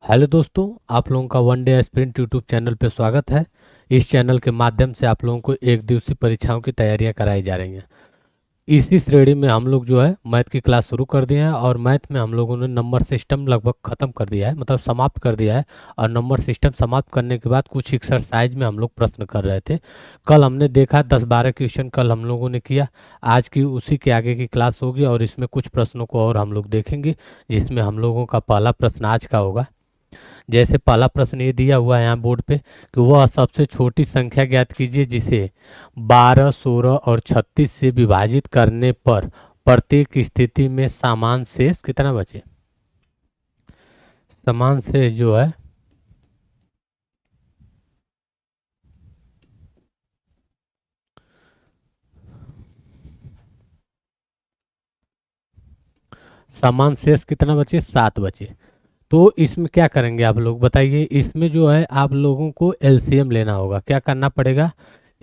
Hello दोस्तों, आप लोगों का one day sprint YouTube channel पे स्वागत है। इस चैनल के माध्यम से आप लोगों को एक दिवसीय परीक्षाओं की तैयारियां कराई जा रही हैं। इसी श्रेणी में हम लोग जो है मैथ की क्लास शुरू कर दिए हैं और मैथ में हम लोगों ने नंबर सिस्टम लगभग ख़त्म कर दिया है, मतलब समाप्त कर दिया है। और नंबर सिस्टम समाप्त करने के बाद कुछ एक्सरसाइज में हम लोग प्रश्न कर रहे थे। कल हमने देखा 10-12 क्वेश्चन कल हम लोगों ने किया। आज की उसी के आगे की क्लास होगी और इसमें कुछ प्रश्नों को और हम लोग देखेंगे, जिसमें हम लोगों का पहला प्रश्न आज का होगा। जैसे पहला प्रश्न ये दिया हुआ है यहाँ बोर्ड पे कि वह सबसे छोटी संख्या ज्ञात कीजिए जिसे 12, 16 और 36 से विभाजित करने पर प्रत्येक स्थिति में समान शेष कितना बचे। समान शेष जो है समान शेष कितना बचे, 7 बचे। तो इसमें क्या करेंगे आप लोग बताइए। इसमें जो है आप लोगों को एलसीएम लेना होगा। क्या करना पड़ेगा,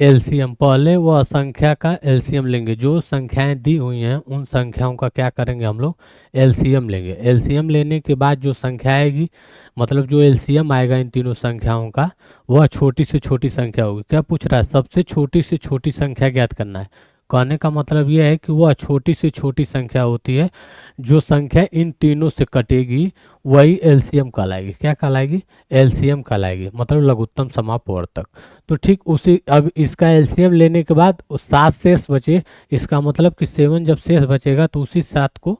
एलसीएम। पहले वह संख्या का एलसीएम लेंगे, जो संख्याएं दी हुई हैं उन संख्याओं का क्या करेंगे हम लोग, एलसीएम लेंगे। एलसीएम लेने के बाद जो संख्या आएगी, मतलब जो एलसीएम आएगा इन तीनों संख्याओं का, वह छोटी से छोटी संख्या होगी। क्या पूछ रहा है, सबसे छोटी से छोटी संख्या ज्ञात करना है। कहने का मतलब यह है कि वह छोटी से छोटी संख्या होती है, जो संख्या इन तीनों से कटेगी वही एलसीएम कहलाएगी। क्या कहलाएगी, एलसीएम कहलाएगी, मतलब लघुत्तम समापवर्तक। तो ठीक उसी, अब इसका एलसीएम लेने के बाद 7 शेष बचे। इसका मतलब कि 7 जब शेष बचेगा तो उसी 7 को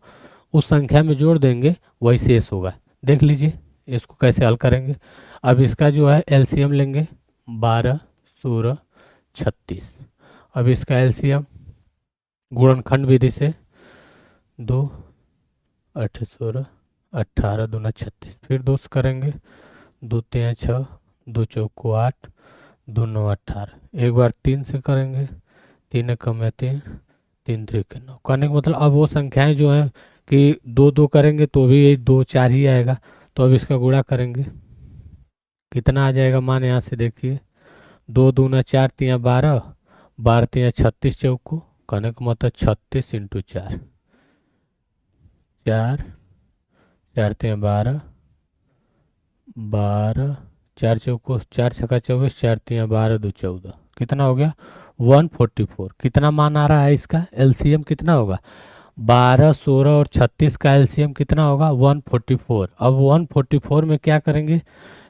उस संख्या में जोड़ देंगे, वही शेष होगा। देख लीजिए इसको कैसे हल करेंगे। अब इसका जो है एलसीएम लेंगे, 12, 16, 36। अब इसका एलसीएम गुणनखंड विधि से 2, 8, 16, 18 दूना 36, फिर 2 से करेंगे, 2 3 6, 2 चौको 8, 2 9 18। एक बार 3 से करेंगे, 3 कम है 3, 3 3 9। करने का मतलब अब वो संख्याएं जो है कि 2 2 करेंगे तो भी यही 2 4 ही आएगा। तो अब इसका गुणा करेंगे, कितना आ जाएगा मान यहाँ से देखिए, 2 दूना 4 3 12, 12 3 36 चौको। करने का मतलब 36 इंटू 4, 4 4 3 12, 12 4 चौको 4 छक्का 24, 4 3 12 2 14। कितना हो गया, 144। कितना मान आ रहा है इसका एलसीएम कितना होगा, 12, 16 और 36 का एलसीएम कितना होगा, 144। अब 144 में क्या करेंगे,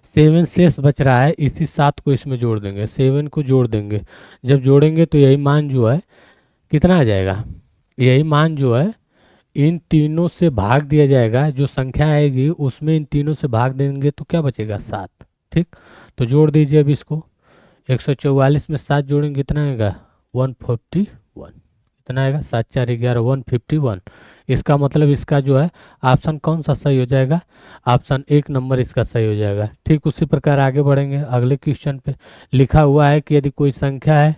7 शेष बच रहा है, इसी 7 को इसमें जोड़ देंगे, 7 को जोड़ देंगे। जब जोड़ेंगे तो यही मान जो है कितना आ जाएगा, यही मान जो है इन तीनों से भाग दिया जाएगा। जो संख्या आएगी उसमें इन तीनों से भाग देंगे तो क्या बचेगा, 7। ठीक, तो जोड़ दीजिए अब इसको। 144 में 7 जोड़ेंगे कितना आएगा, 151। कितना आएगा, 7 4 11, 151। इसका मतलब इसका जो है ऑप्शन कौन सा सही हो जाएगा, ऑप्शन 1 नंबर इसका सही हो जाएगा। ठीक उसी प्रकार आगे बढ़ेंगे अगले क्वेश्चन पे। लिखा हुआ है कि यदि कोई संख्या है,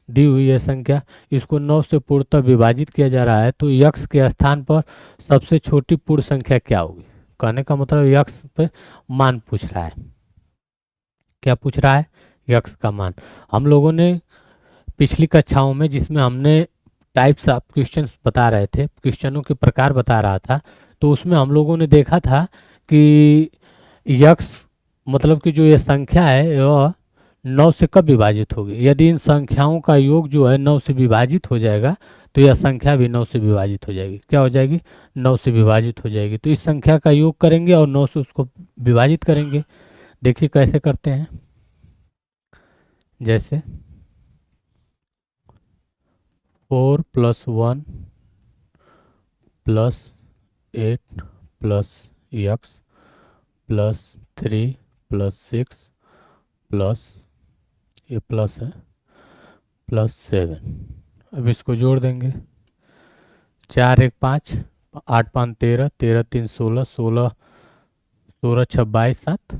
दी हुई है संख्या, इसको 9 से पूर्णतः विभाजित किया जा रहा है, तो यक्स के स्थान पर सबसे छोटी पूर्ण संख्या क्या होगी। कहने का मतलब यक्स पे मान पूछ रहा है। क्या पूछ रहा है, यक्स का मान। हम लोगों ने पिछली कक्षाओं में, जिसमें हमने टाइप्स ऑफ क्वेश्चंस बता रहे थे, क्वेश्चनों के प्रकार बता रहा था, तो उसमें हम लोगों ने देखा था कि यक्स मतलब कि जो ये संख्या है वह 9 से कब विभाजित होगी। यदि इन संख्याओं का योग जो है 9 से विभाजित हो जाएगा तो यह संख्या भी 9 से विभाजित हो जाएगी। क्या हो जाएगी, 9 से विभाजित हो जाएगी। तो इस संख्या का योग करेंगे और 9 से उसको विभाजित करेंगे। देखिए कैसे करते हैं। जैसे 4 + 1 + 8 + x + 3 + 6 प्लस, ये प्लस है, +7। अब इसको जोड़ देंगे, 4 1 5, 8 5 13, 13 3 16, 16 16 6 22 7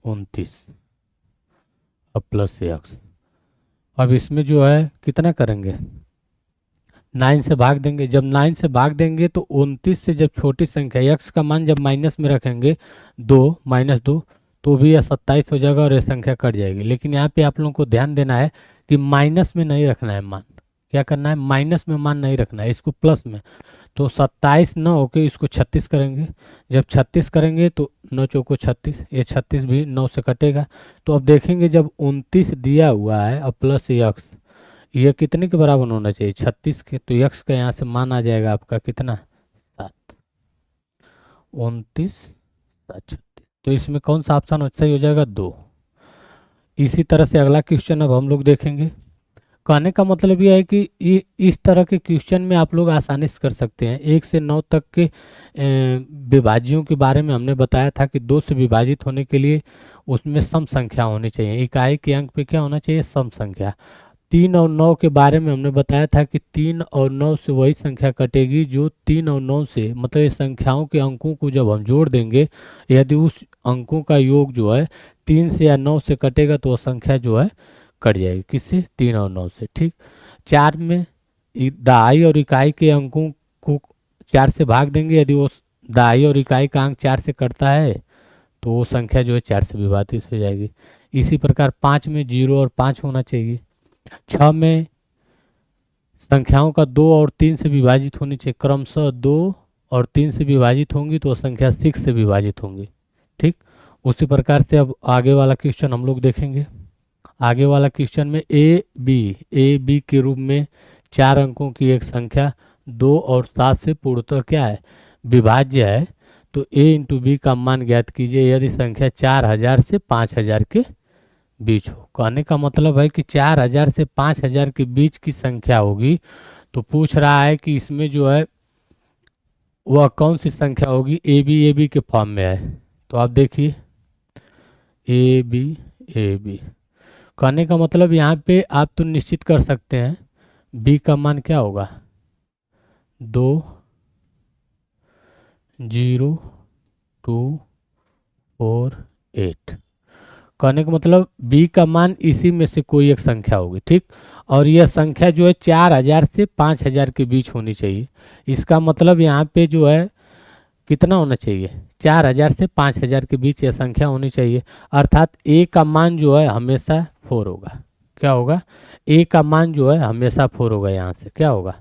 29। अब प्लस एक्स। अब इसमें जो है कितना करेंगे, 9 से भाग देंगे। जब 9 से भाग देंगे तो 29 से जब छोटी संख्या एक्स का मान जब माइनस में रखेंगे, 2 -2, तो भी यह 27 हो जाएगा और यह संख्या कट जाएगी। लेकिन यहाँ पे आप लोगों को ध्यान देना है कि माइनस में नहीं रखना है मान। क्या करना है, माइनस में मान नहीं रखना है, इसको प्लस में। तो 27 न होके इसको 36 करेंगे। जब 36 करेंगे तो 9 चौको 36, ये 36 भी 9 से कटेगा। तो अब देखेंगे जब 29 दिया हुआ है और प्लस यक्स, ये कितने के बराबर होना चाहिए, 36 के। तो यक्स का यहाँ से मान आ जाएगा आपका कितना, 7। 29 7 36, तो इसमें कौन सा ऑप्शन सही हो जाएगा, 2। इसी तरह से अगला क्वेश्चन अब हम लोग देखेंगे। कहने का मतलब यह है कि इस तरह के क्वेश्चन में आप लोग आसानी से कर सकते हैं। 1 से 9 तक के विभाज्यों के बारे में हमने बताया था कि 2 से विभाजित होने के लिए उसमें सम संख्या होनी चाहिए, इकाई के अंक पे क्या होना चाहिए, सम संख्या। 3 और 9 के बारे में हमने बताया था कि 3 और 9 से वही संख्या कटेगी जो 3 और 9 से, मतलब ये संख्याओं के अंकों को जब हम जोड़ देंगे, यदि उस अंकों का योग जो है 3 से या 9 से कटेगा तो वो संख्या जो है कट जाएगी, किससे, 3 और 9 से। ठीक। 4 में दहाई और इकाई के अंकों को 4 से भाग देंगे, यदि वो दहाई और इकाई का अंक 4 से कटता है तो वो संख्या जो है 4 से विभाजित हो जाएगी। इसी प्रकार 5 में 0 और 5 होना चाहिए। 6 में संख्याओं का 2 और 3 से विभाजित होनी चाहिए, क्रमशः 2 और 3 से विभाजित होंगी तो संख्या 6 से विभाजित होंगी। ठीक। उसी प्रकार से अब आगे वाला क्वेश्चन हम लोग देखेंगे। आगे वाला क्वेश्चन में ए बी के रूप में 4 अंकों की एक संख्या 2 और 7 से पूर्णतः क्या है, विभाज्य है। तो ए इंटू बी का मान ज्ञात कीजिए यदि संख्या 4000 से 5000 के बीच हो। कहने का मतलब है कि 4000 से 5000 के बीच की संख्या होगी, तो पूछ रहा है कि इसमें जो है वह कौन सी संख्या होगी, ए बी के फॉर्म में है। तो आप देखिए ए बी, कहने का मतलब यहाँ पे आप तो निश्चित कर सकते हैं बी का मान क्या होगा, 2 0 2 4 8। कहने का मतलब बी का मान इसी में से कोई एक संख्या होगी। ठीक। और यह संख्या जो है 4000 से 5000 के बीच होनी चाहिए। इसका मतलब यहाँ पे जो है कितना होना चाहिए, 4000 से 5000 के बीच यह संख्या होनी चाहिए। अर्थात ए का मान जो है हमेशा 4 होगा। क्या होगा, ए का मान जो है हमेशा 4 होगा। यहाँ से क्या होगा,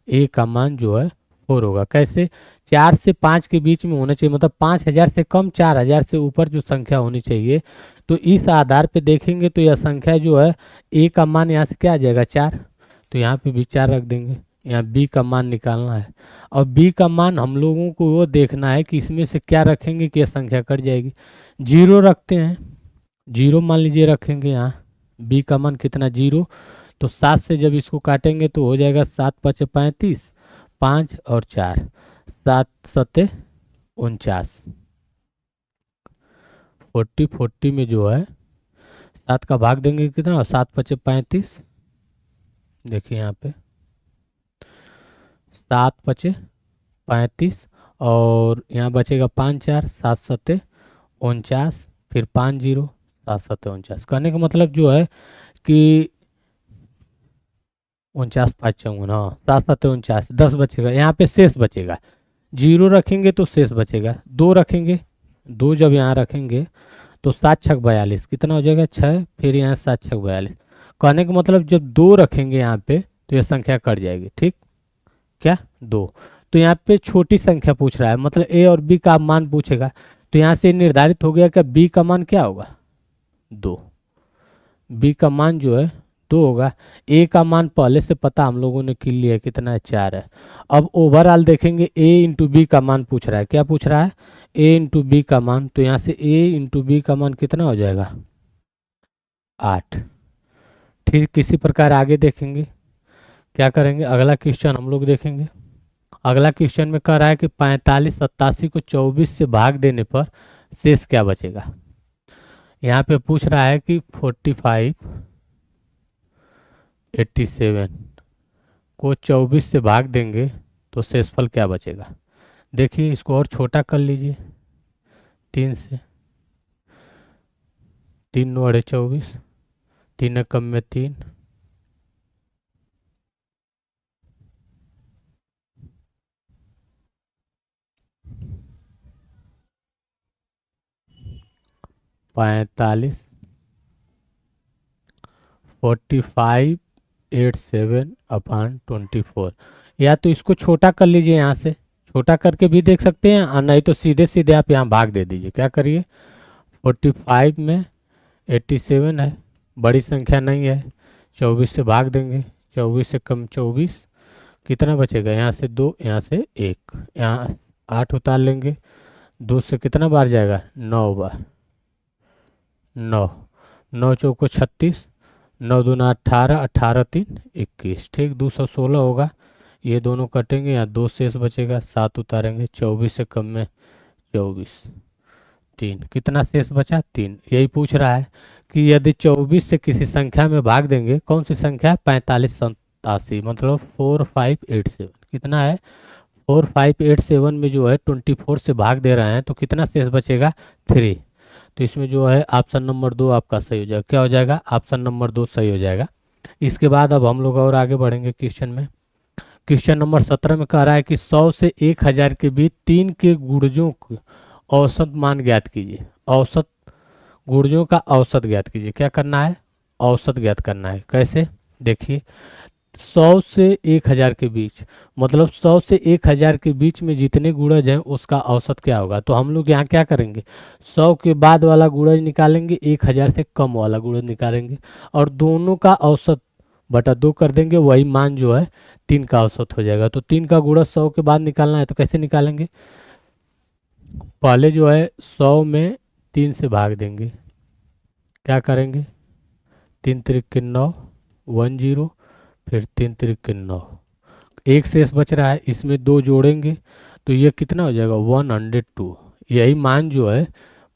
ए का मान जो है 4 होगा। कैसे, 4 से 5 के बीच में होना चाहिए, मतलब 5000 से कम 4000 से ऊपर जो संख्या होनी चाहिए। तो इस आधार पे देखेंगे तो यह संख्या जो है ए का मान यहाँ से क्या आ जाएगा, 4। तो यहाँ पे भी 4 रख देंगे। यहाँ बी का मान निकालना है और बी का मान हम लोगों को वो देखना है कि इसमें से क्या रखेंगे कि यह संख्या कट जाएगी। 0 रखते हैं, 0 मान लीजिए रखेंगे यहाँ। बी का मान कितना, 0। तो 7 से जब इसको काटेंगे तो हो जाएगा 7 5 35, 5 और 4, 7 7 49। 40 में जो है 7 का भाग देंगे कितना, 7 5 35। देखिए यहाँ पे 7 5 35 और यहाँ बचेगा 5 4, 7 7 49, फिर 5 0, 7 7 49। कहने का मतलब जो है कि 49 5 54, हाँ 7 7 49, 10 बचेगा। यहाँ पे शेष बचेगा, 0 रखेंगे तो शेष बचेगा, 2 रखेंगे, 2 जब यहाँ रखेंगे तो 7 6 42, कितना हो जाएगा, 6, फिर यहाँ 7 6 42। कहने का मतलब जब 2 रखेंगे यहाँ पे तो यह संख्या कट जाएगी। ठीक। क्या, 2। तो यहाँ पे छोटी संख्या पूछ रहा है, मतलब ए और बी का मान पूछेगा। तो यहाँ से निर्धारित हो गया कि बी का मान क्या होगा, 2। बी का मान जो है 2 होगा। ए का मान पहले से पता हम लोगों ने कर लिया है, कितना है, 4 है। अब ओवरऑल देखेंगे ए इंटू बी का मान पूछ रहा है। क्या पूछ रहा है, ए इंटू बी का मान। तो यहाँ से ए इंटू बी का मान कितना हो जाएगा, 8। ठीक, किसी प्रकार आगे देखेंगे क्या करेंगे। अगला क्वेश्चन हम लोग देखेंगे। अगला क्वेश्चन में कह रहा है कि 45 87 को 24 से भाग देने पर शेष क्या बचेगा। यहाँ पे पूछ रहा है कि 45 87 को 24 से भाग देंगे तो शेषफल क्या बचेगा। देखिए इसको और छोटा कर लीजिए, 3 से, 3 9 24, 3 कम में 3, 45 45 587/24। या तो इसको छोटा कर लीजिए, यहाँ से छोटा करके भी देख सकते हैं, और नहीं तो सीधे सीधे आप यहाँ भाग दे दीजिए। क्या करिए, 45 में 87 है, बड़ी संख्या नहीं है, 24 से भाग देंगे, 24 से कम 24, कितना बचेगा, यहाँ से 2, यहाँ से 1, यहाँ 8 उतार लेंगे, 2 से कितना बार जाएगा, 9 बार, 9, 9 चौको 36, 9 दूना 18, 18 3 21, ठीक, 216 होगा। ये दोनों कटेंगे, यहाँ 2 शेष बचेगा, 7 उतारेंगे, 24 से कम में 24, 3, कितना शेष बचा, 3। यही पूछ रहा है कि यदि 24 से किसी संख्या में भाग देंगे, कौन सी संख्या, 4587, मतलब 4587, कितना है, 4587 में जो है 24 से भाग दे रहे हैं, तो कितना शेष बचेगा, 3। तो इसमें जो है ऑप्शन नंबर 2 आपका सही हो जाएगा। क्या हो जाएगा, ऑप्शन नंबर 2 सही हो जाएगा। इसके बाद अब हम लोग और आगे बढ़ेंगे क्वेश्चन में। क्वेश्चन नंबर 17 में कह रहा है कि 100 से 1000 के बीच 3 के गुणजों को औसत मान ज्ञात कीजिए। औसत गुणजों का औसत ज्ञात कीजिए। क्या करना है, औसत ज्ञात करना है। कैसे, देखिए, 100 से 1000 के बीच, मतलब 100 से 1000 के बीच में जितने गुणज हैं उसका औसत क्या होगा। तो हम लोग यहाँ क्या करेंगे, 100 के बाद वाला गुणज निकालेंगे, 1000 से कम वाला गुणज निकालेंगे, और दोनों का औसत बटा 2 कर देंगे, वही मान जो है 3 का औसत हो जाएगा। तो 3 का गुणज 100 के बाद निकालना है, तो कैसे निकालेंगे, पहले जो है 100 में 3 से भाग देंगे। क्या करेंगे, 3 त्रिक के 9, 10, फिर 3 त्रिक के 9, एक शेष बच रहा है, इसमें 2 जोड़ेंगे तो ये कितना हो जाएगा, 102। यही मान जो है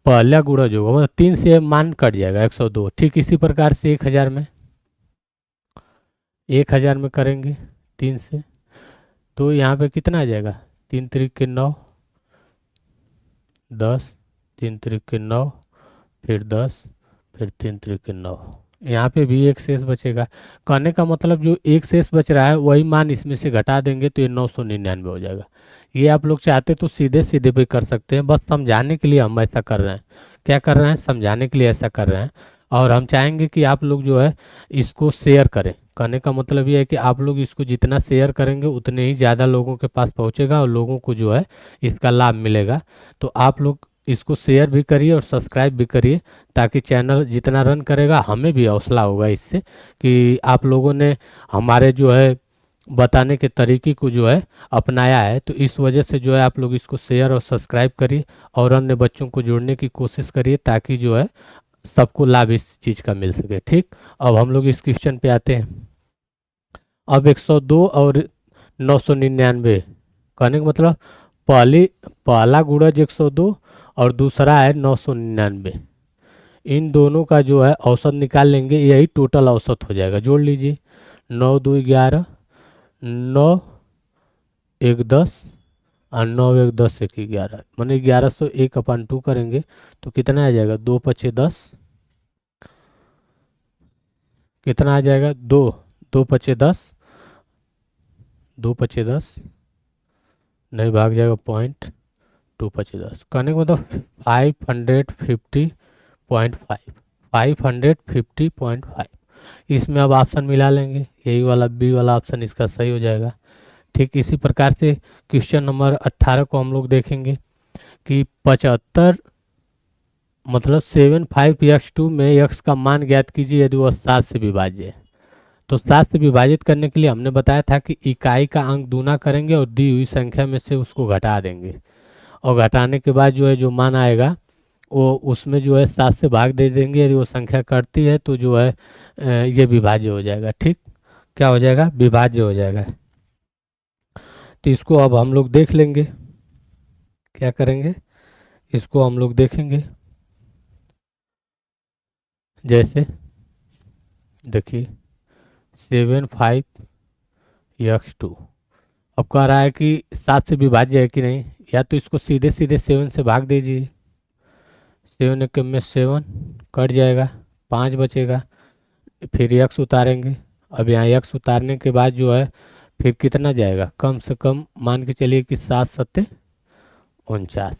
पहला गुणज होगा, मतलब 3 से मान कट जाएगा, 102। ठीक इसी प्रकार से 1000 में, 1000 में करेंगे 3 से, तो यहाँ पे कितना आ जाएगा, 3 त्रिक के 9, 10, 3 त्रिक के 9, फिर 10, फिर 3 त्रिक के 9, यहाँ पे भी एक शेष बचेगा। कहने का मतलब जो एक शेष बच रहा है वही मान इसमें से घटा देंगे तो ये 999 हो जाएगा। ये आप लोग चाहते तो सीधे सीधे भी कर सकते हैं, बस समझाने के लिए हम ऐसा कर रहे हैं। क्या कर रहे हैं, समझाने के लिए ऐसा कर रहे हैं। और हम चाहेंगे कि आप लोग जो है इसको शेयर करें। कहने का मतलब ये है कि आप लोग इसको जितना शेयर करेंगे उतने ही ज़्यादा लोगों के पास पहुँचेगा और लोगों को जो है इसका लाभ मिलेगा। तो आप लोग इसको शेयर भी करिए और सब्सक्राइब भी करिए, ताकि चैनल जितना रन करेगा हमें भी हौसला होगा इससे कि आप लोगों ने हमारे जो है बताने के तरीके को जो है अपनाया है। तो इस वजह से जो है आप लोग इसको शेयर और सब्सक्राइब करिए और अन्य बच्चों को जोड़ने की कोशिश करिए, ताकि जो है सबको लाभ इस चीज़ का मिल सके। ठीक, अब हम लोग इस क्वेश्चन पे आते हैं। अब 102 और 999, कहने का मतलब पहला गुणज 102 और दूसरा है 999, इन दोनों का जो है औसत निकाल लेंगे, यही टोटल औसत हो जाएगा। जोड़ लीजिए, 9 2 11, 9 1 10 और 9 1 10 1 11, माने 1101/2 करेंगे तो कितना आ जाएगा, 2 पचे 10, कितना आ जाएगा, 2 2 पचे 10, 2 पचे 10, नहीं भाग जाएगा, 0.2 पचे 10, कहने का मतलब 550.5, 550.5। इसमें अब ऑप्शन मिला लेंगे, यही वाला बी वाला ऑप्शन इसका सही हो जाएगा। ठीक इसी प्रकार से क्वेश्चन नंबर 18 को हम लोग देखेंगे कि 75 मतलब 75x2 में x का मान ज्ञात कीजिए यदि वह 7 से विभाज्य है। तो 7 से विभाजित करने के लिए हमने बताया था कि इकाई का अंक दूना करेंगे और दी हुई संख्या में से उसको घटा देंगे, और घटाने के बाद जो है जो मान आएगा वो उसमें जो है 7 से भाग दे देंगे। यदि वो संख्या कटती है तो जो है ये विभाज्य हो जाएगा। ठीक, क्या हो जाएगा, विभाज्य हो जाएगा। तो इसको अब हम लोग देख लेंगे, क्या करेंगे, इसको हम लोग देखेंगे। जैसे देखिए 75x2, अब कह रहा है कि 7 से विभाज्य है कि नहीं, या तो इसको सीधे सीधे 7 से भाग दीजिए, 7 एक में 7 कट जाएगा, 5 बचेगा, फिर x उतारेंगे। अब यहाँ x उतारने के बाद जो है फिर कितना जाएगा, कम से कम मान के चलिए कि 7 7 49,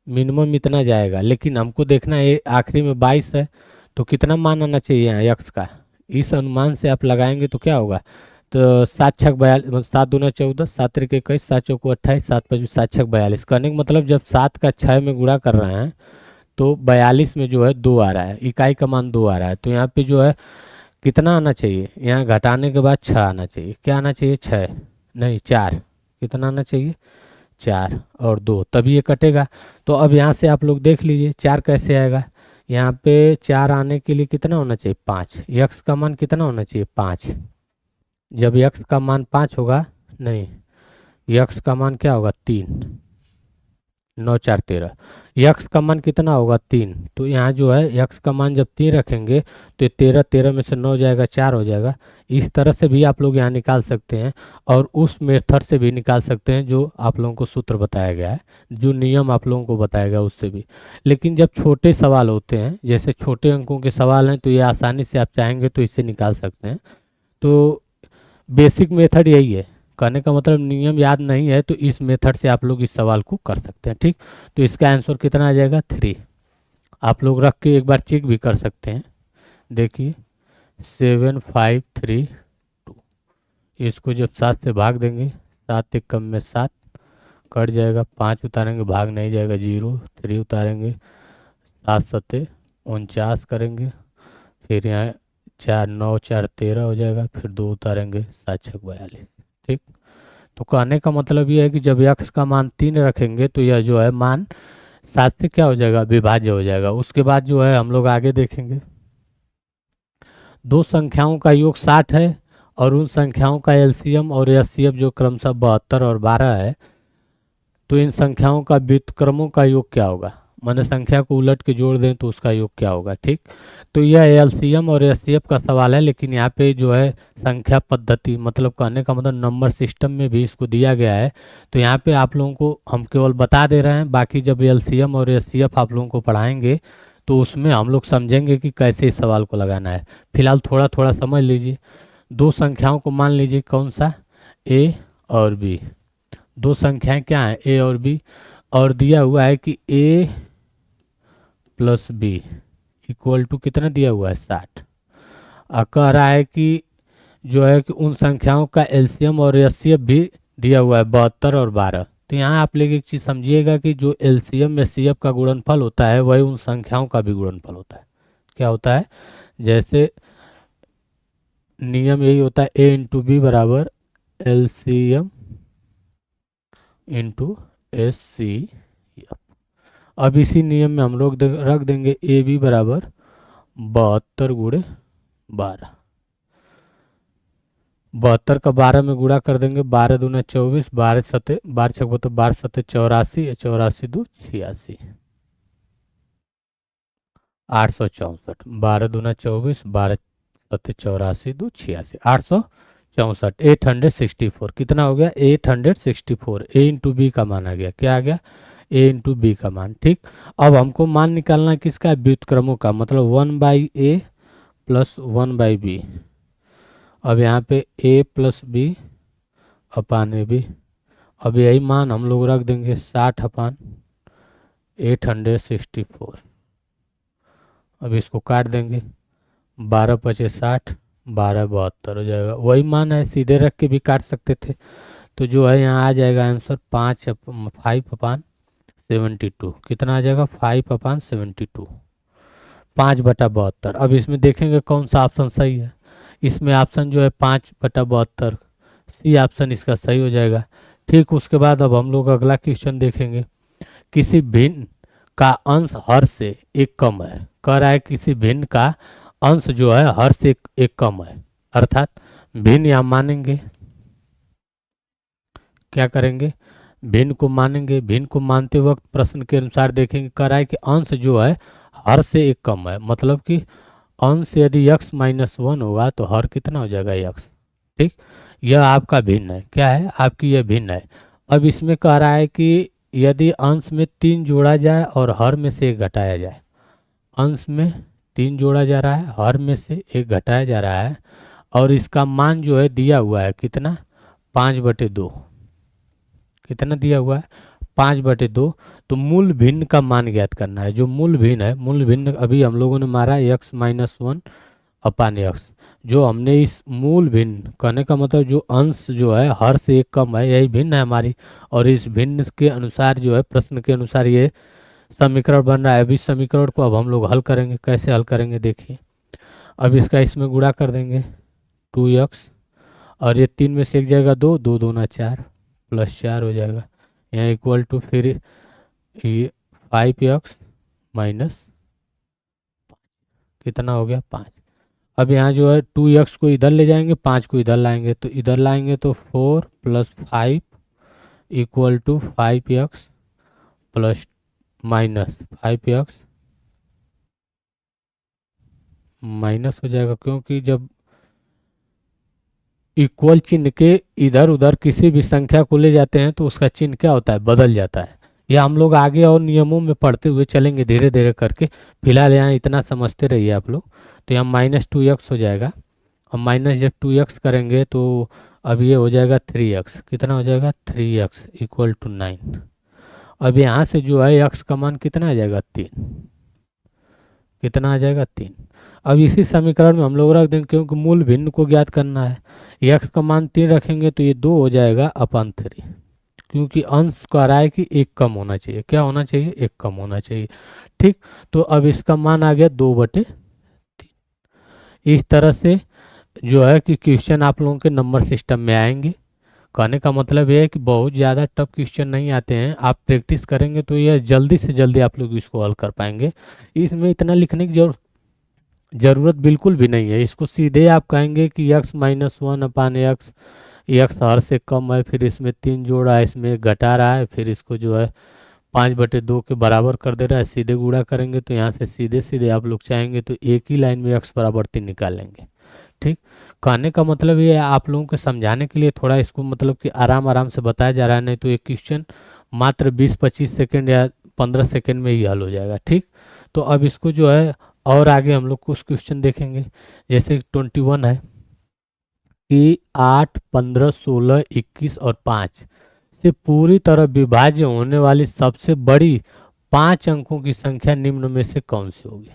मिनिमम इतना जाएगा। लेकिन हमको देखना है आखिरी में 22 है तो कितना मान आना चाहिए यहाँ x का, इस अनुमान से आप लगाएंगे तो क्या होगा, तो 7 6 42, 7 दूना 14, 7 3 21, 7 4 28, 7 5 7 6 42, कहने का मतलब जब 7 का 6 में गुणा कर रहे हैं तो 42 में जो है 2 आ रहा है, इकाई का मान 2 आ रहा है। तो यहाँ पे जो है कितना आना चाहिए, यहाँ घटाने के बाद 6 आना चाहिए। क्या आना चाहिए, 6 नहीं 4, कितना आना चाहिए, 4 और 2, तभी ये कटेगा। तो अब यहाँ से आप लोग देख लीजिए 4 कैसे आएगा। यहाँ पे 4 आने के लिए कितना होना चाहिए, 5। यक्स का मान कितना होना चाहिए, 5। जब यक्स का मान 5 होगा, नहीं, यक्स का मान क्या होगा, 3, 9 4 13, यक्स का मान कितना होगा, 3। तो यहाँ जो है यक्स का मान जब 3 रखेंगे तो ये 13, 13 में से 9 जाएगा, 4 हो जाएगा। इस तरह से भी आप लोग यहाँ निकाल सकते हैं और उस मेथड से भी निकाल सकते हैं जो आप लोगों को सूत्र बताया गया है, जो नियम आप लोगों को बताया गया उससे भी। लेकिन जब छोटे सवाल होते हैं, जैसे छोटे अंकों के सवाल हैं, तो ये आसानी से आप चाहेंगे तो इससे निकाल सकते हैं। तो बेसिक मेथड यही है, कहने का मतलब नियम याद नहीं है तो इस मेथड से आप लोग इस सवाल को कर सकते हैं, ठीक। तो इसका आंसर कितना आ जाएगा, 3। आप लोग रख के एक बार चेक भी कर सकते हैं, देखिए 7 5 3 2, इसको जब 7 से भाग देंगे, 7 एक कम में 7, कट जाएगा, 5 उतारेंगे भाग नहीं जाएगा, 0 3 उतारेंगे, 7 7 49 करेंगे, फिर यहाँ 4 9 4 13 हो जाएगा, फिर 2 उतारेंगे, 7 6 42, ठीक। तो कहने का मतलब ये है कि जब यक्स का मान 3 रखेंगे तो यह जो है मान 7 से क्या हो जाएगा, विभाज्य हो जाएगा। उसके बाद जो है हम लोग आगे देखेंगे, दो संख्याओं का योग 60 है और उन संख्याओं का एलसीएम और एचसीएफ जो क्रमशः 72 और 12 है, तो इन संख्याओं का व्युत्क्रमों का योग क्या होगा, माने संख्या को उलट के जोड़ दें तो उसका योग क्या होगा, ठीक। तो यह एलसीएम और एचसीएफ का सवाल है, लेकिन यहाँ पे जो है संख्या पद्धति, मतलब कहने का मतलब नंबर सिस्टम में भी इसको दिया गया है। तो यहाँ पे आप लोगों को हम केवल बता दे रहे हैं, बाकी जब एलसीएम और एचसीएफ आप लोगों को पढ़ाएंगे तो उसमें हम लोग समझेंगे कि कैसे इस सवाल को लगाना है। फिलहाल थोड़ा थोड़ा समझ लीजिए। दो संख्याओं को मान लीजिए, कौन सा, ए और बी। दो संख्याएं क्या हैं, ए और बी, और दिया हुआ है कि ए प्लस बी इक्वल टू कितना दिया हुआ है, 60। और कह रहा है कि जो है कि उन संख्याओं का एलसीएम और एचसीएफ भी दिया हुआ है 72 और 12। तो यहाँ आप लोग एक चीज़ समझिएगा कि जो एलसीएम एचसीएफ का गुणनफल होता है वही उन संख्याओं का भी गुणनफल होता है। क्या होता है, जैसे नियम यही होता है, ए इंटू बी बराबर एलसीएम इंटू एचसीएफ। अब इसी नियम में हम लोग रख देंगे ए बी बराबर 72 गुणे 12, 72 का 12 में गुणा कर देंगे, 12 दूना 24, 12 सते 12 छक तो 12 सते 84, 84 दो 86, 864, 12 दूना 24, 12 सते 84 दो 86, 864, 864 कितना हो गया, 864। ए इंटू बी का मान आ गया, क्या आ गया, ए इंटू बी का मान, ठीक। अब हमको मान निकालना है किसका, व्युत्क्रमों का, मतलब 1/a प्लस 1/b। अब यहाँ पे a plus b upon a b. अब यही मान हम लोग रख देंगे 60 अपान 864। अब इसको काट देंगे, 12 पचे 60, 12 72 हो जाएगा। वही मान है, सीधे रख के भी काट सकते थे। तो जो है यहाँ आ जाएगा आंसर 5 अपान 72। कितना आ जाएगा, 5 अपान 72, 5/72। अब इसमें देखेंगे कौन सा ऑप्शन सही है। इसमें ऑप्शन जो है 5/72, सी ऑप्शन इसका सही हो जाएगा, ठीक। उसके बाद अब हम लोग अगला क्वेश्चन देखेंगे। किसी भिन्न का अंश हर से एक कम है, कह रहा है किसी भिन्न का अंश जो है हर से एक कम है, अर्थात भिन्न यहाँ मानेंगे, क्या करेंगे, भिन्न को मानेंगे। भिन्न को मानते वक्त प्रश्न के अनुसार देखेंगे, कह रहा है कि अंश जो है हर से एक कम है, मतलब कि अंश यदि x - 1 होगा तो हर कितना हो जाएगा, x, ठीक। यह आपका भिन्न है, क्या है, आपकी यह भिन्न है। अब इसमें कह रहा है कि यदि अंश में 3 जोड़ा जाए और हर में से 1 घटाया जाए, अंश में 3 जोड़ा जा रहा है, हर में से 1 घटाया जा रहा है, और इसका मान जो है दिया हुआ है कितना, 5/2। कितना दिया हुआ है, 5/2। तो मूल भिन्न का मान ज्ञात करना है। जो मूल भिन्न है, मूल भिन्न अभी हम लोगों ने मारा x - 1 अपान एक्स। जो हमने इस मूल भिन्न कहने का मतलब जो अंश जो है हर से एक कम है, यही भिन्न है हमारी। और इस भिन्न के अनुसार जो है प्रश्न के अनुसार ये समीकरण बन रहा है। अब इस समीकरण को अब हम लोग हल करेंगे। कैसे हल करेंगे देखिए। अब इसका इसमें गुणा कर देंगे 2x, और ये 3 में से एक जाएगा 2, 2 दूना 4, प्लस 4 हो जाएगा। यहाँ इक्वल टू फिर ये 5x माइनस कितना हो गया 5। अब यहाँ जो है 2x को इधर ले जाएंगे, 5 को इधर लाएंगे, तो इधर लाएंगे तो 4 plus 5 equal to 5x plus minus 5x minus हो जाएगा, क्योंकि जब इक्वल चिन्ह के इधर उधर किसी भी संख्या को ले जाते हैं तो उसका चिन्ह क्या होता है, बदल जाता है। यह हम लोग आगे और नियमों में पढ़ते हुए चलेंगे धीरे धीरे करके। फिलहाल यहाँ इतना समझते रहिए आप लोग। तो यहाँ -2x हो जाएगा। अब माइनस जब 2x करेंगे तो अब ये हो जाएगा 3x। कितना हो जाएगा 3x इक्वल टू 9। अब यहाँ से जो है x का मान कितना आ जाएगा 3। कितना आ जाएगा 3। अब इसी समीकरण में हम लोग रख देंगे, क्योंकि मूल भिन्न को ज्ञात करना है। x का मान 3 रखेंगे तो ये 2 हो जाएगा अपन 3, क्योंकि अंश कह रहा है कि एक कम होना चाहिए। क्या होना चाहिए, एक कम होना चाहिए। ठीक। तो अब इसका मान आ गया 2/3। इस तरह से जो है कि क्वेश्चन आप लोगों के नंबर सिस्टम में आएंगे। कहने का मतलब ये है कि बहुत ज़्यादा टफ क्वेश्चन नहीं आते हैं। आप प्रैक्टिस करेंगे तो यह जल्दी से जल्दी आप लोग इसको हल कर पाएंगे। इसमें इतना लिखने की ज़रूरत बिल्कुल भी नहीं है। इसको सीधे आप कहेंगे कि x-1/x, x हर से कम है, फिर इसमें 3 जोड़ा है, इसमें घटा रहा है, फिर इसको जो है 5/2 के बराबर कर दे रहा है। सीधे गुणा करेंगे तो यहाँ से सीधे सीधे आप लोग चाहेंगे तो एक ही लाइन में x बराबर 3 निकाल लेंगे। ठीक। कहने का मतलब ये है आप लोगों को समझाने के लिए थोड़ा इसको मतलब कि आराम आराम से बताया जा रहा है, नहीं तो एक क्वेश्चन मात्र 20-25 सेकंड या 15 सेकंड में ही हल हो जाएगा। ठीक। तो अब इसको जो है और आगे हम लोग कुछ क्वेश्चन देखेंगे। जैसे 21 है कि 8, 15, 16, 21 और 5 से पूरी तरह विभाज्य होने वाली सबसे बड़ी 5 अंकों की संख्या निम्न में से कौन सी होगी।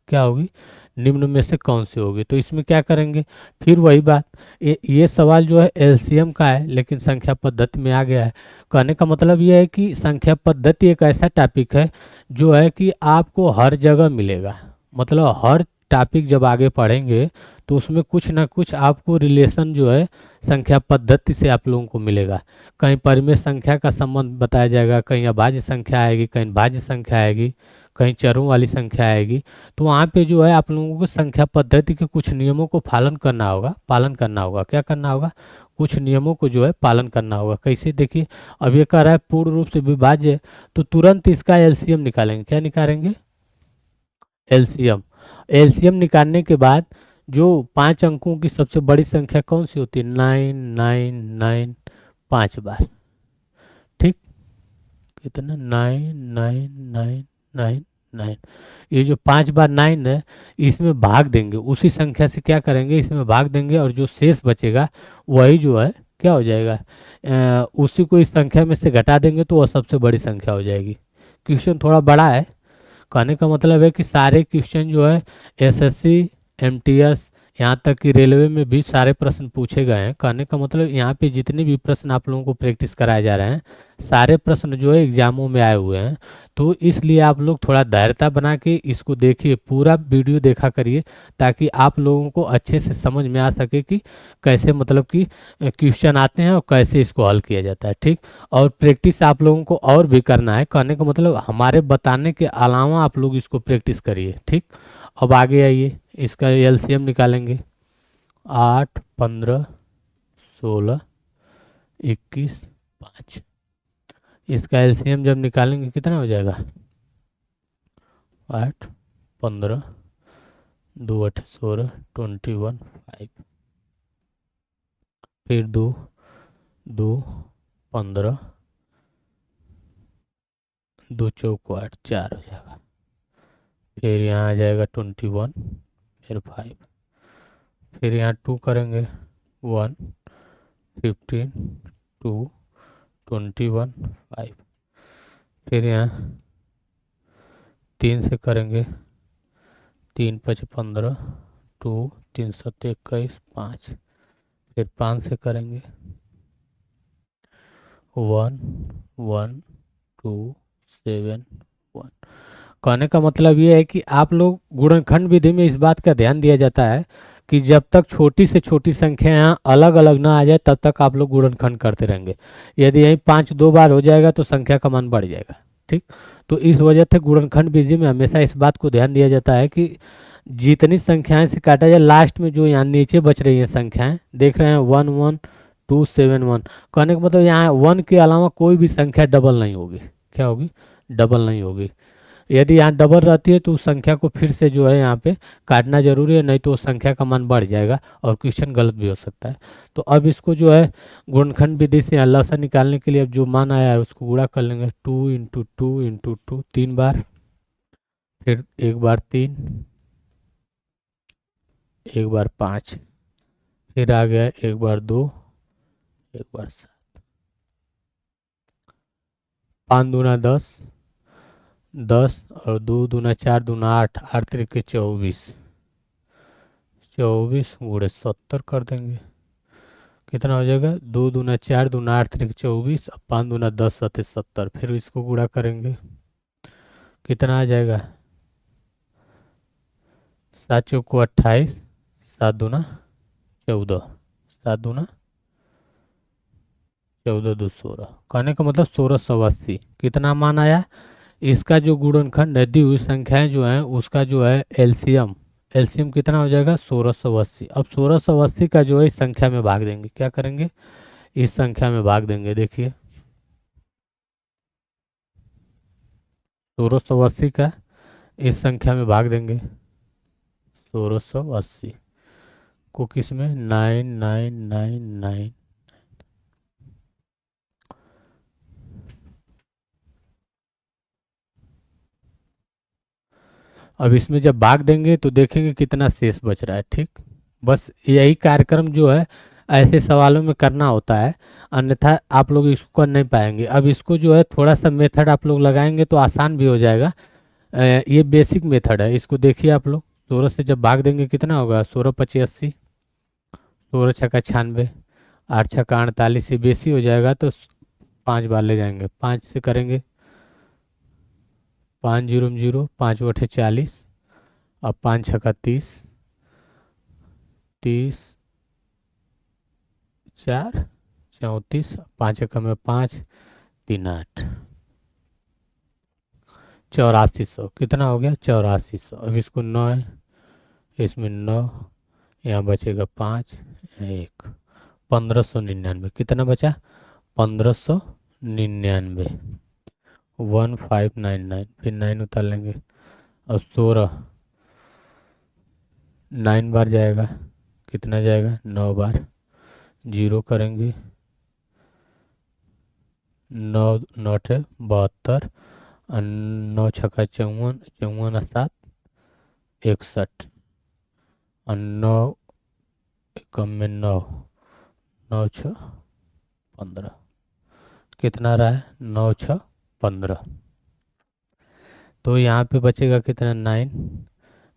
क्या होगी, निम्न में से कौन सी होगी। तो इसमें क्या करेंगे, फिर वही बात। ये सवाल जो है एलसीएम का है, लेकिन संख्या पद्धति में आ गया है। कहने का मतलब ये है कि संख्या पद्धति एक ऐसा टॉपिक है जो है कि आपको हर जगह मिलेगा। मतलब हर टॉपिक जब आगे पढ़ेंगे तो उसमें कुछ ना कुछ आपको रिलेशन जो है संख्या पद्धति से आप लोगों को मिलेगा। कहीं परिमेय संख्या का संबंध बताया जाएगा, कहीं अभाज्य संख्या आएगी, कहीं भाज्य संख्या आएगी, कहीं चरों वाली संख्या आएगी। तो वहाँ पे जो है आप लोगों को संख्या पद्धति के कुछ नियमों को पालन करना होगा। क्या करना होगा, कुछ नियमों को जो है पालन करना होगा। कैसे देखिए, अब ये कह रहा है पूर्ण रूप से विभाज्य, तो तुरंत इसका एलसीएम निकालेंगे। क्या निकालेंगे, एलसीएम। एलसीएम निकालने के बाद जो 5 अंकों की सबसे बड़ी संख्या कौन सी होती है, 999 5 बार। ठीक। कितना 99999। ये जो 5 बार 9 है, इसमें भाग देंगे, उसी संख्या से क्या करेंगे, इसमें भाग देंगे, और जो शेष बचेगा वही जो है क्या हो जाएगा, उसी को इस संख्या में से घटा देंगे तो वह सबसे बड़ी संख्या हो जाएगी। क्वेश्चन थोड़ा बड़ा है। कहने का मतलब है कि सारे क्वेश्चन जो है एसएससी, एमटीएस, यहाँ तक कि रेलवे में भी सारे प्रश्न पूछे गए हैं। कहने का मतलब यहाँ पे जितने भी प्रश्न आप लोगों को प्रैक्टिस कराए जा रहे हैं, सारे प्रश्न जो है एग्जामों में आए हुए हैं। तो इसलिए आप लोग थोड़ा धैर्यता बना के इसको देखिए, पूरा वीडियो देखा करिए, ताकि आप लोगों को अच्छे से समझ में आ सके कि कैसे मतलब कि क्वेश्चन आते हैं और कैसे इसको हल किया जाता है। ठीक। और प्रैक्टिस आप लोगों को और भी करना है। कहने का मतलब हमारे बताने के अलावा आप लोग इसको प्रैक्टिस करिए। ठीक। अब आगे आइए, इसका एलसीएम निकालेंगे। 8, 15, 16, 21, 5। इसका एलसीएम जब निकालेंगे कितना हो जाएगा, 8, 15, 2 8 16, 21, 5, फिर 2, 2, 15, 2 चौको 8, 4 हो जाएगा। फिर यहाँ आ जाएगा 21, फिर 5, फिर यहाँ 2 करेंगे, 1, 15, 2, 21, 5, फिर यहाँ 3 से करेंगे, 3 5 15, 2 3 7 21 5, फिर 5 से करेंगे 1 1 2 7 1। कहने का मतलब ये है कि आप लोग गुणनखंड विधि में इस बात का ध्यान दिया जाता है कि जब तक छोटी से छोटी संख्या यहाँ अलग अलग ना आ जाए तब तक आप लोग गुणनखंड करते रहेंगे। यदि यही 5 दो बार हो जाएगा तो संख्या का मान बढ़ जाएगा। ठीक, तो इस वजह से गुणनखंड विधि में हमेशा इस बात को ध्यान दिया जाता है कि जितनी संख्याएं से काटा जाए, लास्ट में जो यहाँ नीचे बच रही हैं संख्याएं देख रहे हैं 1 1 2 7 1, कहने का मतलब यहाँ 1 के अलावा कोई भी संख्या डबल नहीं होगी। क्या होगी? डबल नहीं होगी। यदि यहाँ डबल रहती है तो उस संख्या को फिर से जो है यहाँ पे काटना जरूरी है, नहीं तो उस संख्या का मान बढ़ जाएगा और क्वेश्चन गलत भी हो सकता है। तो अब इसको जो है गुणनखंड विधि से यहाँ लसा निकालने के लिए अब जो मान आया है उसको गुणा कर लेंगे 2 इंटू 2 इंटू 2 3 बार, फिर एक बार 3, एक बार 5, फिर आ गया एक बार 2, एक बार 7, 5 दूना 10, 10 और 2 दूना 4 दूना 8, 8 तरीके 24, 24 गुणे 70 कर देंगे। कितना हो जाएगा? 2 दूना 4 दूना 8 तरीके 24, 5 दूना 10 सत्ते 70, फिर इसको गुणा करेंगे कितना आ जाएगा? 7 चौको 28, 7 दूना 14, 7 दूना 14 2 16, कहने का मतलब 1680 कितना मान आया? इसका जो गुणनखंड है दी हुई संख्याएं जो है उसका जो है एलसीएम, एलसीएम कितना हो जाएगा? 1680। अब 1680 का जो है इस संख्या में भाग देंगे। क्या करेंगे? इस संख्या में भाग देंगे। देखिए 1680 का इस संख्या में भाग देंगे, 1680 को किस में? 9999। अब इसमें जब भाग देंगे तो देखेंगे कितना शेष बच रहा है। ठीक, बस यही कार्यक्रम जो है ऐसे सवालों में करना होता है, अन्यथा आप लोग इसको कर नहीं पाएंगे। अब इसको जो है थोड़ा सा मेथड आप लोग लगाएंगे तो आसान भी हो जाएगा। ये बेसिक मेथड है, इसको देखिए आप लोग। 16 से जब भाग देंगे कितना होगा? 16 25 80, 16 छक्का 96, 8 छक्का 48, से बेसी हो जाएगा तो 5 बार ले जाएंगे। 5 से करेंगे 5 0 0, 5 बटे 40, अब 5 छक्का 30, 30 4 34, 5 एकम में 5 3 8, 8400 कितना हो गया? 8400। अब इसको 9 है, इसमें 9, यहाँ बचेगा 5 1, 1599 कितना बचा? 1599, 1599, फिर 9 उतार लेंगे। और 16 9 बार जाएगा, कितना जाएगा? 9 बार, 0 करेंगे, 9 9 72, 9 छक्का 54, 54 7 61, और 9 एकम में 9, 9 6 15, कितना रहा है? 9 6 15। तो यहाँ पे बचेगा कितना? 9,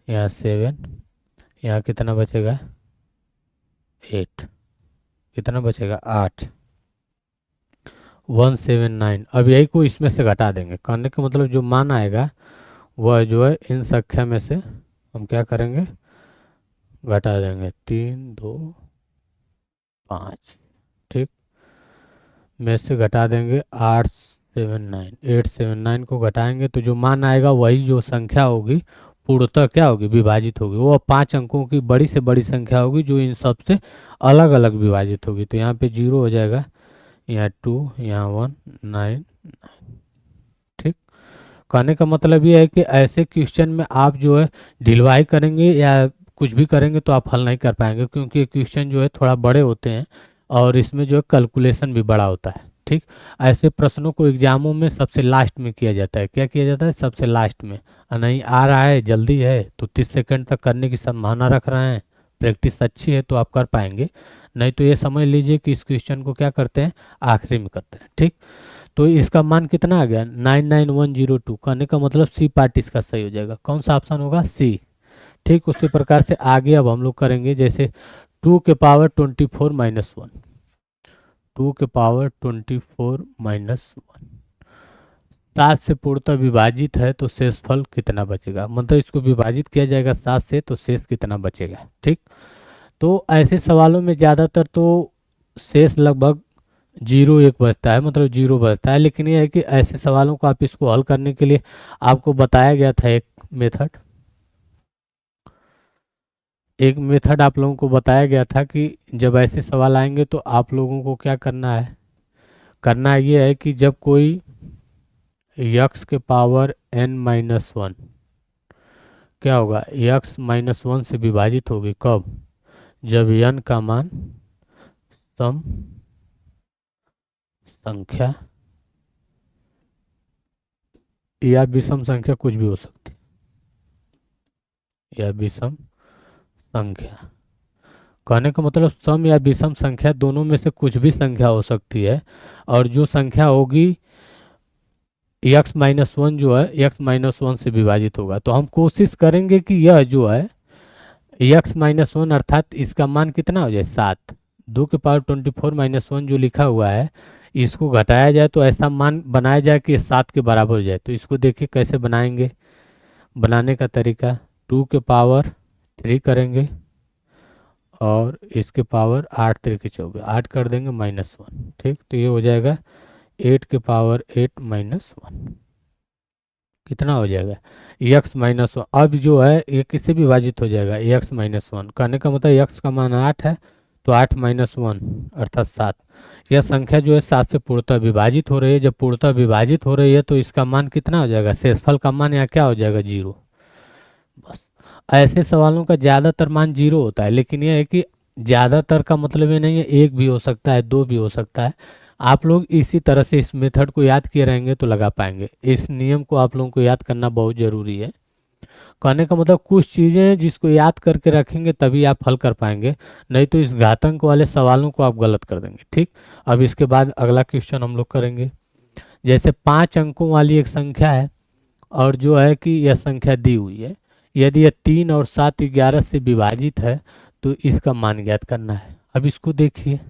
यहाँ 7, यहाँ कितना बचेगा? 8, कितना बचेगा? 8, 179। अब यही को इसमें से घटा देंगे। कहने का मतलब जो मान आएगा वह जो है इन संख्या में से हम क्या करेंगे? घटा देंगे। 3 2 5, ठीक, में से घटा देंगे 879 को घटाएंगे तो जो मान आएगा वही जो संख्या होगी पूर्णतः क्या होगी? विभाजित होगी। वो 5 अंकों की बड़ी से बड़ी संख्या होगी जो इन सब से अलग अलग विभाजित होगी। तो यहाँ पे 0 हो जाएगा, यहाँ 2, यहाँ 1 9। ठीक, कहने का मतलब ये है कि ऐसे क्वेश्चन में आप जो है ढिलवाई करेंगे या कुछ भी करेंगे तो आप हल नहीं कर पाएंगे, क्योंकि ये क्वेश्चन जो है थोड़ा बड़े होते हैं और इसमें जो है कैलकुलेशन भी बड़ा होता है। ठीक, ऐसे प्रश्नों को एग्जामों में सबसे लास्ट में किया जाता है। क्या किया जाता है? सबसे लास्ट में। नहीं आ रहा है, जल्दी है तो 30 सेकंड तक करने की संभावना रख रहे हैं, प्रैक्टिस अच्छी है तो आप कर पाएंगे, नहीं तो ये समझ लीजिए कि इस क्वेश्चन को क्या करते हैं? आखिरी में करते हैं। ठीक, तो इसका मान कितना आ गया? 99102। कहने का मतलब सी पार्ट इसका सही हो जाएगा। कौन सा ऑप्शन होगा? सी। ठीक उसी प्रकार से आगे अब हम लोग करेंगे, जैसे 2 के पावर 24 - 1, 2 के पावर 24 - 1 7 से पूर्णतः विभाजित है तो शेषफल कितना बचेगा, मतलब इसको विभाजित किया जाएगा 7 से तो शेष कितना बचेगा। ठीक, तो ऐसे सवालों में ज़्यादातर तो शेष लगभग 0 1 बचता है, मतलब 0 बचता है, लेकिन यह है कि ऐसे सवालों को आप इसको हल करने के लिए आपको बताया गया था एक मेथड आप लोगों को बताया गया था कि जब ऐसे सवाल आएंगे तो आप लोगों को क्या करना ये है कि जब कोई यक्स के पावर n-1 क्या होगा, x-1 से विभाजित होगी कब, जब n का मान सम संख्या या विषम संख्या कुछ भी हो सकती है, या विषम संख्या, कहने का मतलब सम या विषम संख्या दोनों में से कुछ भी संख्या हो सकती है, और जो संख्या होगी x-1 जो है x-1 से विभाजित होगा। तो हम कोशिश करेंगे कि यह जो है x-1 अर्थात इसका मान कितना हो जाए 7, 2 के पावर 24 - 1 जो लिखा हुआ है इसको घटाया जाए तो ऐसा मान बनाया जाए कि 7 के बराबर हो जाए। तो इसको देखिए कैसे बनाएंगे, बनाने का तरीका 2 के पावर 3 करेंगे और इसके पावर 8 3 के 24, 8 कर देंगे -1। ठीक, तो ये हो जाएगा 8 के पावर 8 -1, कितना हो जाएगा x-1। अब जो है ये किससे विभाजित हो जाएगा, x-1, कहने का मतलब x का मान 8 है तो 8 -1 अर्थात 7। यह संख्या जो है 7 से पूर्णतः विभाजित हो रही है, जब पूर्णतः विभाजित हो रही है तो इसका मान कितना हो जाएगा, शेषफल का मान यहाँ क्या हो जाएगा 0। बस ऐसे सवालों का ज़्यादातर मान 0 होता है, लेकिन यह है कि ज़्यादातर का मतलब ये नहीं है, एक भी हो सकता है, दो भी हो सकता है। आप लोग इसी तरह से इस मेथड को याद किए रहेंगे तो लगा पाएंगे। इस नियम को आप लोगों को याद करना बहुत ज़रूरी है। कहने का मतलब कुछ चीज़ें हैं जिसको याद करके रखेंगे तभी आप हल कर पाएंगे, नहीं तो इस घातांक वाले सवालों को आप गलत कर देंगे। ठीक, अब इसके बाद अगला क्वेश्चन हम लोग करेंगे। जैसे 5 अंकों वाली एक संख्या है और जो है कि यह संख्या दी हुई है, यदि यह 3 और 7 11 से विभाजित है तो इसका मान ज्ञात करना है। अब इसको देखिए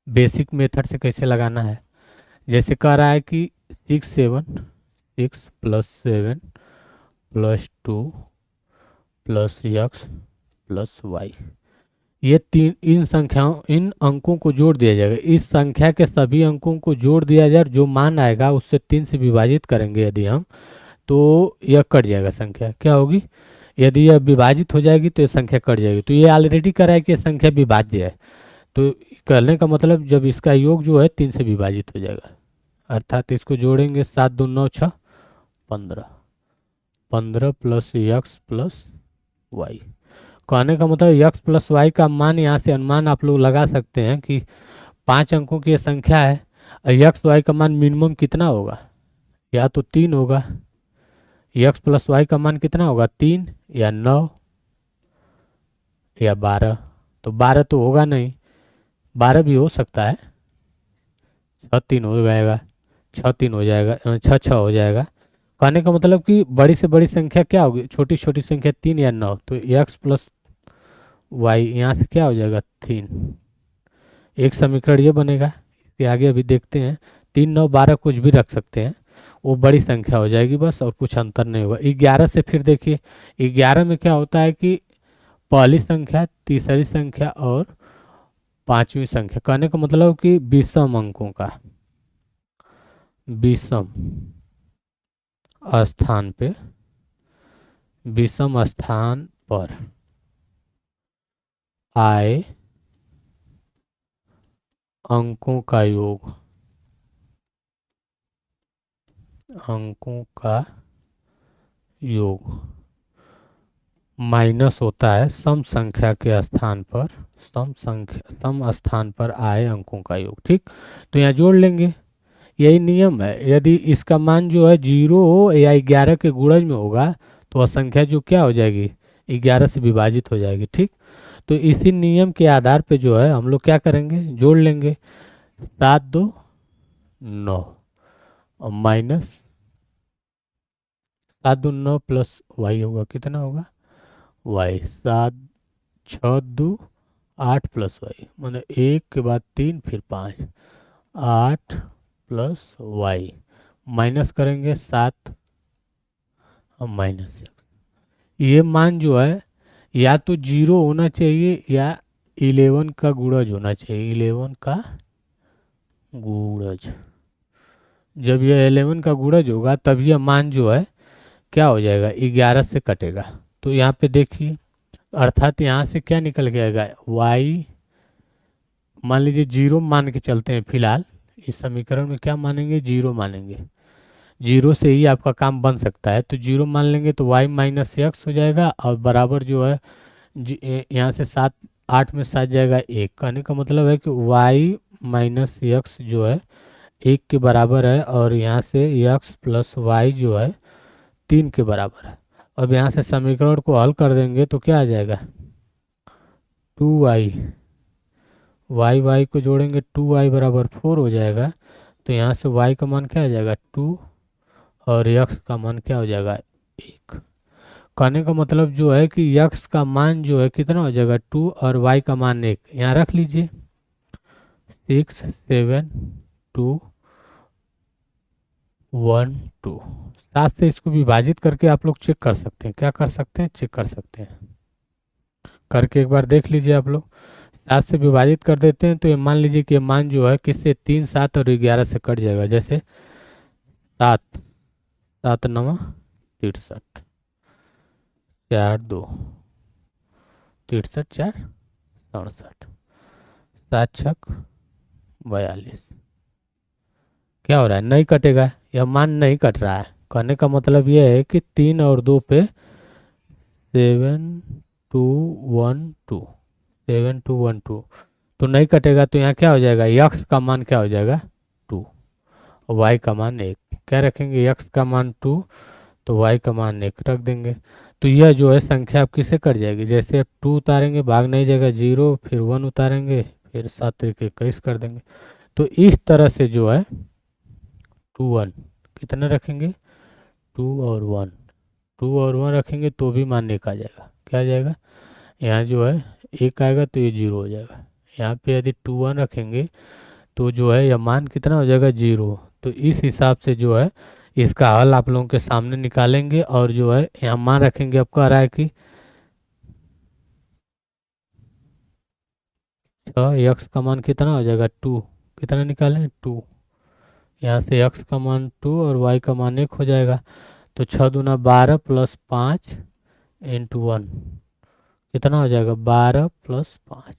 बेसिक मेथड से कैसे लगाना है। जैसे कह रहा है कि 6 + 7 + 2 + x + y, ये तीन इन अंकों को जोड़ दिया जाएगा। इस संख्या के सभी अंकों को जोड़ दिया जाए, जो मान आएगा उससे 3 से विभाजित करेंगे यदि हम, तो यह कट जाएगा। संख्या क्या होगी, यदि यह विभाजित हो जाएगी तो यह संख्या कट जाएगी। तो ये ऑलरेडी कह रहा है कि यह संख्या विभाज्य है, तो करने का मतलब जब इसका योग जो है 3 से विभाजित हो जाएगा, अर्थात इसको जोड़ेंगे 7 2 9 6 15, 15 + x + y। कहने का मतलब x + y का मान यहाँ से अनुमान आप लोग लगा सकते हैं कि 5 अंकों की संख्या है, x y का मान मिनिमम कितना होगा, या तो 3 होगा। x + y का मान कितना होगा, 3 या 9 या 12। तो 12 तो होगा नहीं, 12 भी हो सकता है, 6 3 हो जाएगा, 6 3 हो जाएगा, 6 6 हो जाएगा। कहने का मतलब कि बड़ी से बड़ी संख्या क्या होगी, छोटी छोटी संख्या 3 या 9, तो x + y यहाँ से क्या हो जाएगा 3। एक समीकरण ये बनेगा, इसके आगे अभी देखते हैं। 3 9 12 कुछ भी रख सकते हैं, वो बड़ी संख्या हो जाएगी बस, और कुछ अंतर नहीं होगा। 11 से फिर देखिए 11 में क्या होता है कि पहली संख्या, तीसरी संख्या और पांचवी संख्या, कहने का मतलब कि विषम अंकों का विषम स्थान पे, विषम स्थान पर आए अंकों का योग, अंकों का योग माइनस होता है सम संख्या के स्थान पर, सम स्थान पर आए अंकों का योग। ठीक, तो यहाँ जोड़ लेंगे, यही नियम है। यदि इसका मान जो है 0 हो या 11 के गुणज में होगा तो वह संख्या जो क्या हो जाएगी 11 से विभाजित हो जाएगी। ठीक, तो इसी नियम के आधार पे जो है हम लोग क्या करेंगे, जोड़ लेंगे 7 2 9 और -7 2 9 + y होगा, कितना होगा वाई, 7 6 2 8 प्लस वाई, मतलब 1 के बाद 3 फिर 5, 8 प्लस वाई, माइनस करेंगे 7 और माइनस 6। ये मान जो है या तो जीरो होना चाहिए या 11 का गुणज होना चाहिए, 11 का गुणज। जब यह 11 का गुणज होगा तब यह मान जो है क्या हो जाएगा, 11 से कटेगा। तो यहाँ पे देखिए, अर्थात यहाँ से क्या निकल के आएगा, y, मान लीजिए जीरो मान के चलते हैं फिलहाल, इस समीकरण में क्या मानेंगे, जीरो मानेंगे, जीरो से ही आपका काम बन सकता है। तो जीरो मान लेंगे तो y माइनस एक्स हो जाएगा और बराबर जो है यहाँ से 7 8 में 7 जाएगा 1, कहने का मतलब है कि y माइनस एक्स जो है 1 के बराबर है, और यहाँ से x प्लस वाई जो है 3 के बराबर है। अब यहाँ से समीकरण को हल कर देंगे तो क्या आ जाएगा, 2y, y को जोड़ेंगे 2y बराबर 4 हो जाएगा। तो यहाँ से y का मान क्या आ जाएगा 2 और x का मान क्या हो जाएगा 1। कहने का मतलब जो है कि x का मान जो है कितना हो जाएगा 2 और y का मान 1, यहाँ रख लीजिए 6 7 2 1 2। 7 से इसको विभाजित करके आप लोग चेक कर सकते हैं, क्या कर सकते हैं, चेक कर सकते हैं, करके एक बार देख लीजिए आप लोग। 7 से विभाजित कर देते हैं तो ये मान लीजिए कि ये मान जो है किससे, 3 7 और 11 से कट जाएगा। जैसे 7 7 9 63, 4 2 63 4 67, 7 6 42। क्या हो रहा है, नहीं कटेगा, यह मान नहीं कट रहा है। कहने का मतलब यह है कि 3 और 2 पे 7 2 1 2, 7 2 1 2 तो नहीं कटेगा। तो यहाँ क्या हो जाएगा, यक्स का मान क्या हो जाएगा 2 और वाई का मान 1। क्या रखेंगे, यक्स का मान 2 तो वाई का मान 1 रख देंगे। तो यह जो है संख्या आपकी से कट जाएगी। जैसे आप 2 उतारेंगे भाग नहीं जाएगा 0, फिर 1 उतारेंगे फिर 7 तरीके 21 कर देंगे। तो इस तरह से जो है 2 1 कितना रखेंगे, 2 और 1, 2 और 1 रखेंगे तो भी मान 1 आ जाएगा। क्या आ जाएगा, यहाँ जो है 1 आएगा तो ये 0 हो जाएगा। यहाँ पे यदि 2 1 रखेंगे तो जो है यह मान कितना हो जाएगा 0। तो इस हिसाब से जो है इसका हल आप लोगों के सामने निकालेंगे, और जो है यहाँ मान रखेंगे। अब कह रहा है कि x का मान कितना हो जाएगा 2, कितना निकालें 2, यहाँ से x का मान 2 और y का मान 1 हो जाएगा। तो 6 दूना 12 प्लस 5 इंटू 1 कितना हो जाएगा 12 प्लस 5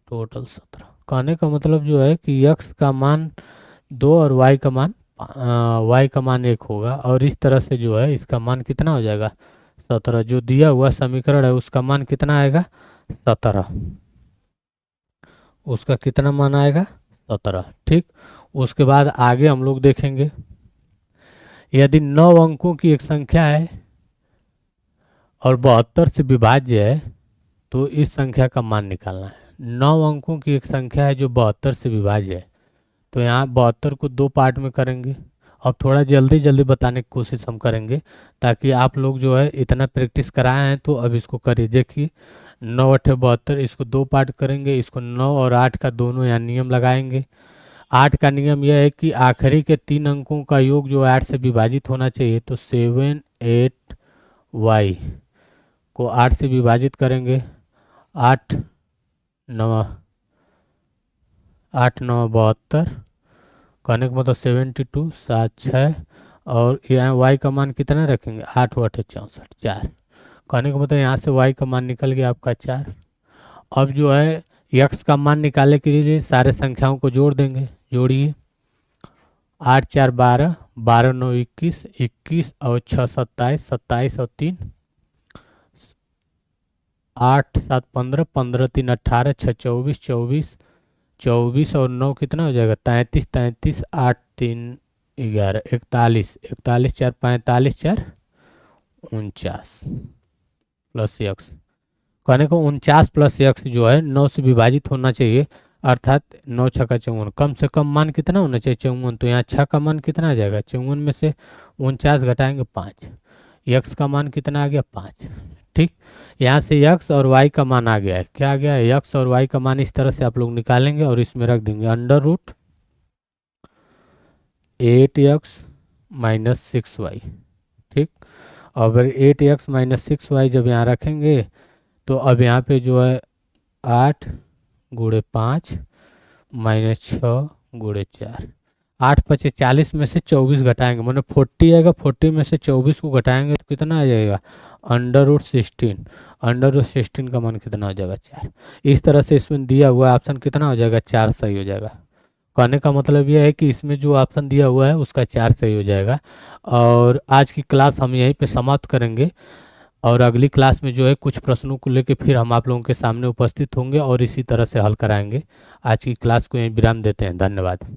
टोटल 17। कहने का मतलब जो है कि x का मान 2 और y का मान y का मान 1 होगा, और इस तरह से जो है इसका मान कितना हो जाएगा 17। जो दिया हुआ समीकरण है उसका मान कितना आएगा 17, उसका कितना मान आएगा 17। ठीक, उसके बाद आगे हम लोग देखेंगे, यदि 9 अंकों की एक संख्या है और 72 से विभाज्य है तो इस संख्या का मान निकालना है। 9 अंकों की एक संख्या है जो 72 से विभाज्य है, तो यहाँ 72 को 2 पार्ट में करेंगे। अब थोड़ा जल्दी जल्दी बताने की कोशिश हम करेंगे ताकि आप लोग जो है इतना प्रैक्टिस कराए हैं तो अब इसको करिए। देखिए 9 8 72, इसको 2 पार्ट करेंगे, इसको 9 और 8 का दोनों यहाँ नियम लगाएंगे। 8 का नियम यह है कि आखिरी के 3 अंकों का योग जो 8 से विभाजित होना चाहिए। तो 7 8 y को 8 से विभाजित करेंगे, 8 9 8 9 72, कहने का मतलब 72 7 6, और यहाँ y का मान कितना रखेंगे 8 8 64 4, कहने का मतलब यहाँ से y का मान निकल गया आपका 4। अब जो है x का मान निकालने के लिए सारे संख्याओं को जोड़ देंगे, जोड़िए 8 4 12, 12 9 21, 21 और 6 27, 27 और 3 8 7 15, 15 3 18, 6 24, 24 24 और 9 कितना हो जाएगा 33, 33 8 3 11 41, 41 4 45 4 49 प्लस एक्स, कहने को 49 प्लस एक्स जो है 9 से विभाजित होना चाहिए, अर्थात 9 6 का 54, कम से कम मान कितना होना चाहिए 54। तो यहाँ 6 का मान कितना आ जाएगा 54 में से 49 घटाएंगे 5, एक्स का मान कितना आ गया 5। ठीक, यहाँ से x और y का मान आ गया है, क्या आ गया है, x और y का मान इस तरह से आप लोग निकालेंगे और इसमें रख देंगे under root 8x minus 6y। ठीक, और 8x माइनस 6y जब यहाँ रखेंगे तो अब यहाँ पे जो है 8 गुणे 5 माइनस 6 गुणे 4, 8 पचे 40 में से 24 घटाएंगे, मैंने 40 आएगा, 40 में से 24 को घटाएंगे तो कितना आ जाएगा, अंडर रूट 16। अंडर रूट 16 का मान कितना हो जाएगा, 4। इस तरह से इसमें दिया हुआ ऑप्शन कितना हो जाएगा, 4 सही हो जाएगा। कहने का मतलब यह है कि इसमें जो ऑप्शन दिया हुआ है उसका 4 सही हो जाएगा। और आज की क्लास हम यहीं पे समाप्त करेंगे और अगली क्लास में जो है कुछ प्रश्नों को लेकर फिर हम आप लोगों के सामने उपस्थित होंगे और इसी तरह से हल कराएंगे। आज की क्लास को यहीं विराम देते हैं, धन्यवाद।